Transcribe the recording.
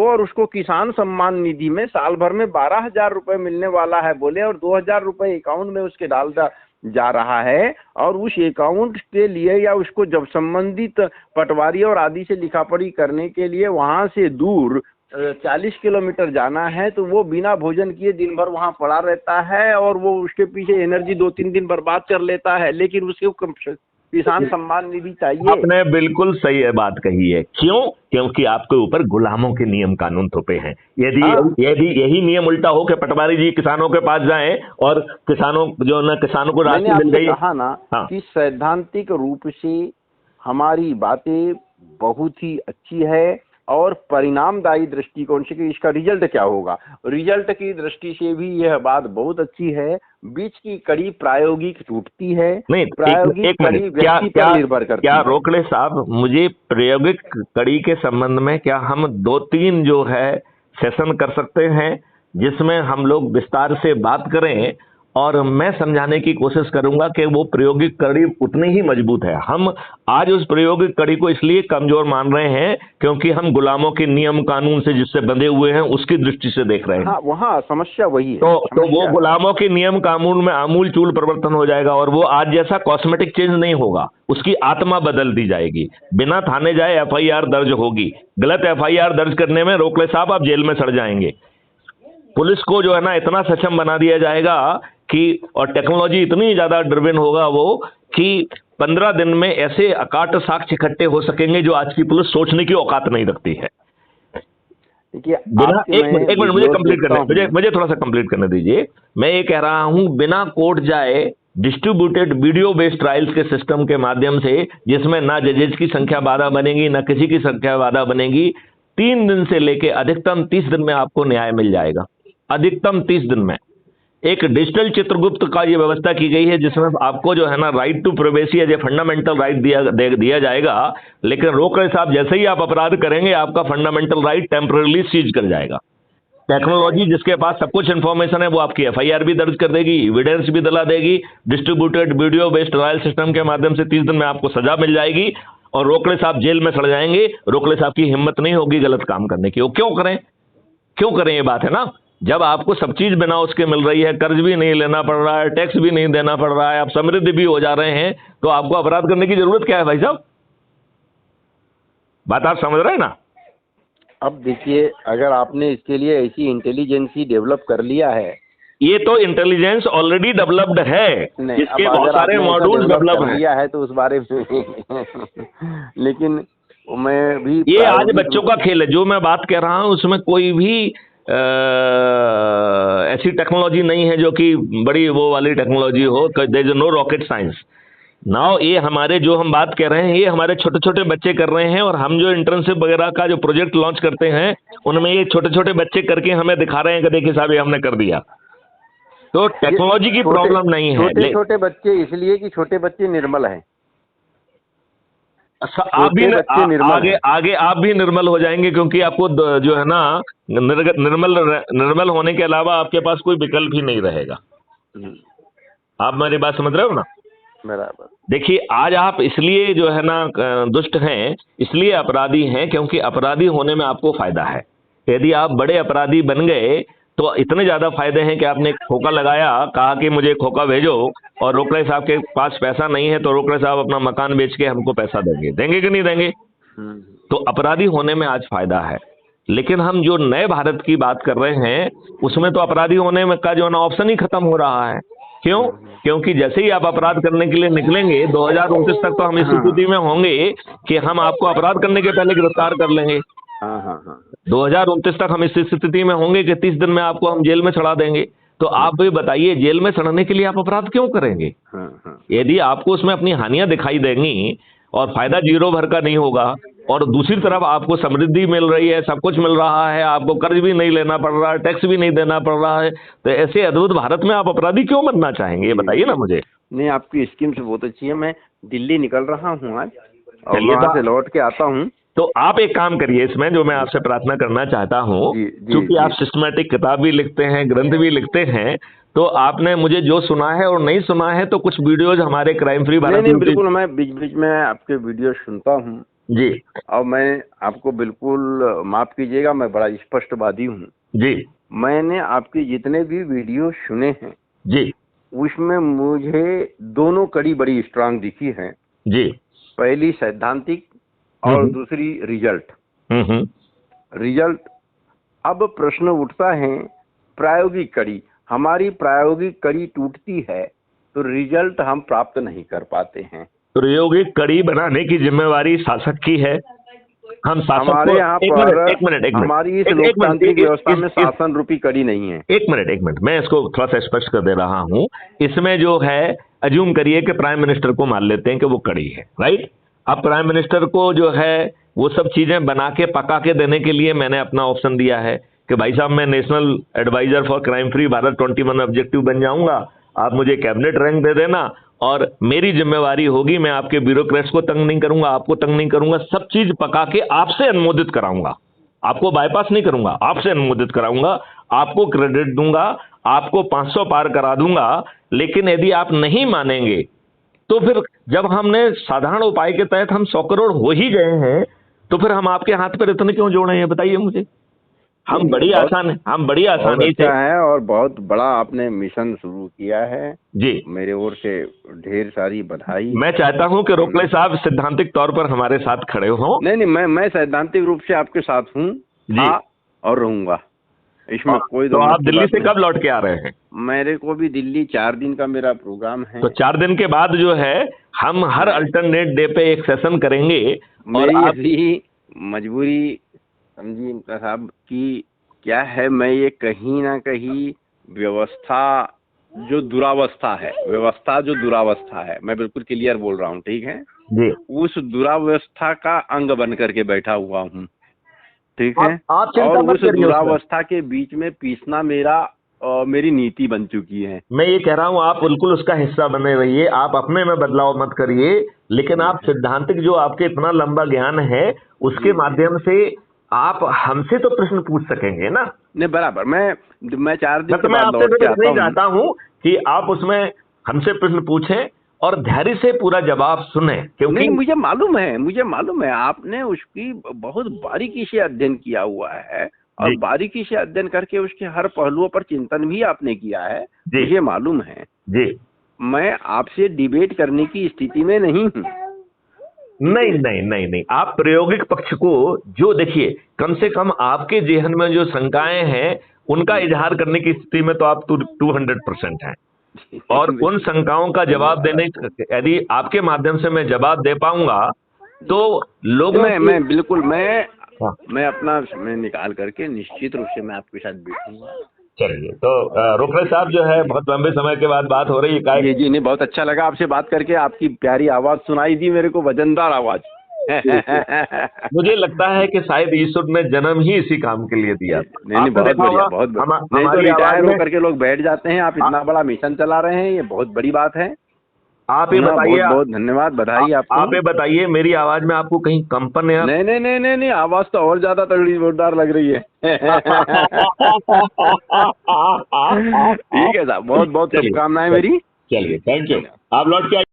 और उसको किसान सम्मान निधि में साल भर में 12,000 रुपए मिलने वाला है बोले, और 2,000 रुपए अकाउंट में उसके डाल जा रहा है, और उस अकाउंट के लिए या उसको जब संबंधित पटवारी और आदि से लिखापढ़ी करने के लिए वहां से दूर 40 किलोमीटर जाना है, तो वो बिना भोजन किए दिन भर वहां पड़ा रहता है और वो उसके पीछे एनर्जी 2-3 दिन बर्बाद कर लेता है, लेकिन उसको किसान सम्मान निधि चाहिए। आपने बिल्कुल सही है बात कही है। क्यों? क्योंकि आपके ऊपर गुलामों के नियम कानून थोपे हैं। यदि यही नियम उल्टा हो कि पटवारी जी किसानों के पास जाएं और किसानों जो ना किसानों को राशि मिल गई, कहा ना कि सैद्धांतिक रूप से हमारी बातें बहुत ही अच्छी है और परिणामदायी दृष्टिकोण से कि इसका रिजल्ट क्या होगा, रिजल्ट की दृष्टि से भी यह बात बहुत अच्छी है। बीच की कड़ी प्रायोगिक टूटती है, नहीं प्रायोगिक कड़ी व्यक्ति पर निर्भर करती है। क्या रोकड़े साहब, मुझे प्रायोगिक कड़ी के संबंध में क्या हम 2-3 जो है सेशन कर सकते हैं जिसमें हम लोग विस्तार से बात करें, और मैं समझाने की कोशिश करूंगा कि वो प्रायोगिक कड़ी उतनी ही मजबूत है। हम आज उस प्रायोगिक कड़ी को इसलिए कमजोर मान रहे हैं क्योंकि हम गुलामों के नियम कानून से जिससे बंधे हुए हैं उसकी दृष्टि से देख रहे हैं। वहाँ समस्या वही है। तो वो गुलामों के नियम कानून में आमूल चूल परिवर्तन हो जाएगा और वो आज जैसा कॉस्मेटिक चेंज नहीं होगा, उसकी आत्मा बदल दी जाएगी। बिना थाने जाए FIR दर्ज होगी। गलत FIR दर्ज करने में रोकड़े साहब आप जेल में सड़ जाएंगे। पुलिस को जो है ना इतना सक्षम बना दिया जाएगा कि, और टेक्नोलॉजी इतनी ज्यादा ड्रिवन होगा वो कि 15 दिन में ऐसे अकाट साक्ष्य इकट्ठे हो सकेंगे जो आज की पुलिस सोचने की औकात नहीं रखती है। बिना एक मिनट मुझे कंप्लीट करने, मुझे थोड़ा सा कंप्लीट करने दीजिए। मैं ये कह रहा हूं बिना कोर्ट जाए डिस्ट्रीब्यूटेड वीडियो बेस्ड ट्रायल्स के सिस्टम के माध्यम से, जिसमें ना जजेज की संख्या बाधा बनेगी ना किसी की संख्या बाधा बनेगी, 3 दिन से लेके अधिकतम 30 दिन में आपको न्याय मिल जाएगा। अधिकतम 30 दिन में एक डिजिटल चित्रगुप्त का ये व्यवस्था की गई है जिसमें आपको जो है ना right to privacy as a fundamental right दिया जाएगा। लेकिन रोकड़े साहब जैसे ही आप अपराध करेंगे आपका फंडामेंटल राइट टेम्पररी सीज कर जाएगा। टेक्नोलॉजी जिसके पास सब कुछ इंफॉर्मेशन है वो आपकी FIR भी दर्ज कर देगी, एविडेंस भी दिला देगी। Distributed video based trial system के माध्यम से 30 दिन में आपको सजा मिल जाएगी और रोकड़े साहब जेल में सड़ जाएंगे। रोकड़े साहब की हिम्मत नहीं होगी गलत काम करने की। वो क्यों करें ये बात है ना। जब आपको सब चीज बिना उसके मिल रही है, कर्ज भी नहीं लेना पड़ रहा है, टैक्स भी नहीं देना पड़ रहा है, आप समृद्ध भी हो जा रहे हैं, तो आपको अपराध करने की जरूरत क्या है भाई साहब? बात आप समझ रहे हैं ना। अब देखिए, अगर आपने इसके लिए ऐसी इंटेलिजेंसी डेवलप कर लिया है, ये तो इंटेलिजेंस ऑलरेडी डेवलप्ड है, इसके बहुत सारे मॉड्यूल्स डेवलप किया है तो उस बारे में लेकिन मैं भी, ये आज बच्चों का खेल है। जो मैं बात कह रहा हूं उसमें कोई भी ऐसी टेक्नोलॉजी नहीं है जो कि बड़ी वो वाली टेक्नोलॉजी हो। There is no rocket science now. ये हमारे जो हम बात कर रहे हैं ये हमारे छोटे छोटे बच्चे कर रहे हैं, और हम जो इंटर्नशिप वगैरह का जो प्रोजेक्ट लॉन्च करते हैं उनमें ये छोटे छोटे बच्चे करके हमें दिखा रहे हैं कि देखिए साहब ये हमने कर दिया। तो टेक्नोलॉजी की प्रॉब्लम नहीं है। छोटे बच्चे इसलिए कि छोटे बच्चे निर्मल हैं। आप भी आगे आप भी निर्मल हो जाएंगे, क्योंकि आपको जो है ना निर्मल होने के अलावा आपके पास कोई विकल्प ही नहीं रहेगा। आप मेरी बात समझ रहे हो ना? बराबर। देखिए आज आप इसलिए जो है ना दुष्ट हैं, इसलिए अपराधी हैं क्योंकि अपराधी होने में आपको फायदा है। यदि आप बड़े अपराधी बन गए तो इतने ज्यादा फायदे हैं कि आपने खोखा लगाया, कहा कि मुझे खोखा भेजो, और रोकड़े साहब के पास पैसा नहीं है तो रोकड़े साहब अपना मकान बेच के हमको पैसा देंगे कि नहीं देंगे? तो अपराधी होने में आज फायदा है। लेकिन हम जो नए भारत की बात कर रहे हैं उसमें तो अपराधी होने में का जो ना ऑप्शन ही खत्म हो रहा है। क्यों? क्योंकि जैसे ही आप अपराध करने के लिए निकलेंगे 2029 तक तो हम इस स्थिति में होंगे कि हम आपको अपराध करने के पहले गिरफ्तार कर लेंगे। 2029 तक हम इस स्थिति में होंगे कि 30 दिन में आपको हम जेल में चढ़ा देंगे। तो आप भी बताइए, जेल में सड़ने के लिए आप अपराध क्यों करेंगे? यदि आपको उसमें अपनी हानियां दिखाई देंगी और फायदा जीरो भर का नहीं होगा, और दूसरी तरफ आपको समृद्धि मिल रही है, सब कुछ मिल रहा है, आपको कर्ज भी नहीं लेना पड़ रहा है, टैक्स भी नहीं देना पड़ रहा है, तो ऐसे अद्भुत भारत में आप अपराधी क्यों बनना चाहेंगे? ये बताइए ना मुझे। नहीं, आपकी स्कीम से बहुत अच्छी है। मैं दिल्ली निकल रहा हूँ आज और वहाँ से लौट के आता हूँ। तो आप एक काम करिए, इसमें जो मैं आपसे प्रार्थना करना चाहता हूँ, क्योंकि आप सिस्टमैटिक किताब भी लिखते हैं, ग्रंथ भी लिखते हैं, तो आपने मुझे जो सुना है और नहीं सुना है तो कुछ वीडियोज हमारे क्राइम फ्री भारत। नहीं, बिल्कुल, मैं बीच बीच में आपके वीडियो सुनता हूँ जी और मैं आपको बिल्कुल माफ कीजिएगा, मैं बड़ा स्पष्टवादी हूँ। जी मैंने आपके जितने भी वीडियो सुने हैं जी उसमें मुझे दोनों कड़ी बड़ी स्ट्रांग दिखी है। जी। पहली सैद्धांतिक और हम्म दूसरी रिजल्ट। हम्म। रिजल्ट, अब प्रश्न उठता है प्रायोगिक कड़ी, हमारी प्रायोगिक कड़ी टूटती है तो रिजल्ट हम प्राप्त नहीं कर पाते हैं। प्रायोगिक कड़ी बनाने की जिम्मेवारी शासक की है। हम शासक हमारे को यहाँ एक पर मिनट एक मिनट एक मिनट हमारी इस एक एक मिनट लोकतांत्रिक व्यवस्था में इस शासन रूपी कड़ी नहीं है। एक मिनट मैं इसको थोड़ा सा स्पष्ट कर दे रहा हूं। इसमें जो है अज्यूम करिए कि प्राइम मिनिस्टर को मान लेते हैं कि वो कड़ी है, राइट। अब प्राइम मिनिस्टर को जो है वो सब चीजें बना के पका के देने के लिए मैंने अपना ऑप्शन दिया है कि भाई साहब मैं national advisor for crime free Bharat 21 objective बन जाऊंगा, आप मुझे कैबिनेट रैंक दे देना और मेरी जिम्मेवारी होगी, मैं आपके ब्यूरोक्रेट्स को तंग नहीं करूंगा, आपको तंग नहीं करूंगा, सब चीज पका के आपसे अनुमोदित कराऊंगा, आपको बाईपास नहीं करूंगा, आपसे अनुमोदित कराऊंगा, आपको क्रेडिट दूंगा, आपको 500 पार करा दूंगा। लेकिन यदि आप नहीं मानेंगे तो फिर जब हमने साधारण उपाय के तहत हम 100 करोड़ हो ही गए हैं तो फिर हम आपके हाथ पर इतने क्यों जोड़े हैं, बताइए मुझे। हम बड़ी बहुत आसानी से। अच्छा है और बहुत बड़ा आपने मिशन शुरू किया है जी, मेरे ओर से ढेर सारी बधाई। मैं चाहता हूं कि रोकले साहब सिद्धांतिक तौर पर हमारे साथ खड़े हों। नहीं नहीं, मैं सैद्धांतिक रूप से आपके साथ हूँ, जी। था और रहूंगा, इसमें कोई तो दो आप मत की दिल्ली बात से नहीं। कब लौट के आ रहे हैं? मेरे को भी दिल्ली 4 दिन का मेरा प्रोग्राम है। तो 4 दिन के बाद जो है हम हर अल्टरनेट डे पे एक सेशन करेंगे और मेरी आप। अभी मजबूरी समझिए इनका साहब कि क्या है, मैं ये कहीं ना कहीं व्यवस्था जो दुरावस्था है, व्यवस्था जो दुरावस्था है, मैं बिल्कुल क्लियर बोल रहा हूँ, ठीक है, जी, उस दुरावस्था का अंग बन करके बैठा हुआ हूँ, ठीक है। आप चिंता और मत उस करिए उसमें। दुरावस्था के बीच में पीसना मेरी नीति बन चुकी है। मैं ये कह रहा हूं आप बिल्कुल उसका हिस्सा बने रहिए, आप अपने में बदलाव मत करिए, लेकिन आप सिद्धांतिक जो आपके इतना लंबा ज्ञान है उसके माध्यम से आप हमसे तो प्रश्न पूछ सकेंगे ना। नहीं बराबर, मैं 4 दिन के मैं बाद आपसे लौट तो के इतना आता ही हूँ। चाहता हूं कि आप उसमें हमसे प्रश्न पूछें और धैर्य से पूरा जवाब सुने, क्योंकि नहीं, मुझे मालूम है आपने उसकी बहुत बारीकी से अध्ययन किया हुआ है और जी बारीकी से अध्ययन करके उसके हर पहलुओं पर चिंतन भी आपने किया है, जी मुझे मालूम है। जी। मैं आपसे डिबेट करने की स्थिति में नहीं हूँ। नहीं नहीं नहीं नहीं, आप प्रायोगिक पक्ष को जो देखिए, कम से कम आपके जेहन में जो शंकाएं हैं उनका इजहार करने की स्थिति में तो आप 200% हैं और उन शंकाओं का जवाब देने, यदि आपके माध्यम से मैं जवाब दे पाऊंगा तो लोगों मैं बिल्कुल हाँ। मैं अपना समय निकाल करके निश्चित रूप से मैं आपके साथ बैठूंगा। चलिए, तो रोकड़े साहब जो है बहुत लंबे समय के बाद बात हो रही है, काय जी जी, नहीं बहुत अच्छा लगा आपसे बात करके, आपकी प्यारी आवाज सुनाई दी मेरे को, वजनदार आवाज। मुझे लगता है कि शायद ईश्वर ने जन्म ही इसी काम के लिए दिया था। नहीं नहीं, बहुत बढ़िया, बहुत बढ़िया। नहीं तो रिटायर होकर के लोग बैठ जाते हैं, आप इतना बड़ा मिशन चला रहे हैं, ये बहुत बड़ी बात है। आप ये बताइए, बहुत बहुत धन्यवाद, बधाई आपको। आप ये बताइए मेरी आवाज में आपको कहीं कंपन है? नहीं नहीं नहीं नहीं नहीं, आवाज तो और ज्यादा तगड़ी जोरदार लग रही है। ठीक है साहब, बहुत बहुत शुभकामनाएं मेरी। चलिए, थैंक यू। आप लौट के